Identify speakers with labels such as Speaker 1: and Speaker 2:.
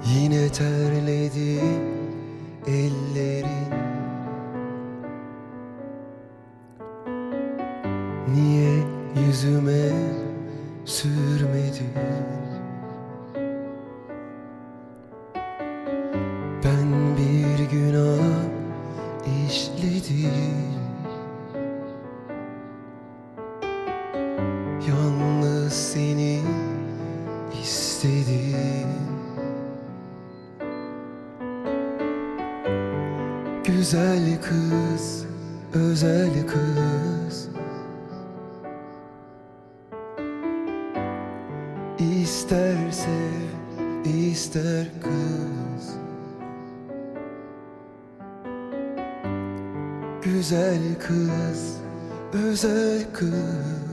Speaker 1: Yine terledi ellerin. Niye yüzüme sürmedin? Ben bir günah işledim. Yalnız seni istedim. Güzel kız, özel kız, İster sev, ister kız. Güzel kız, özel kız,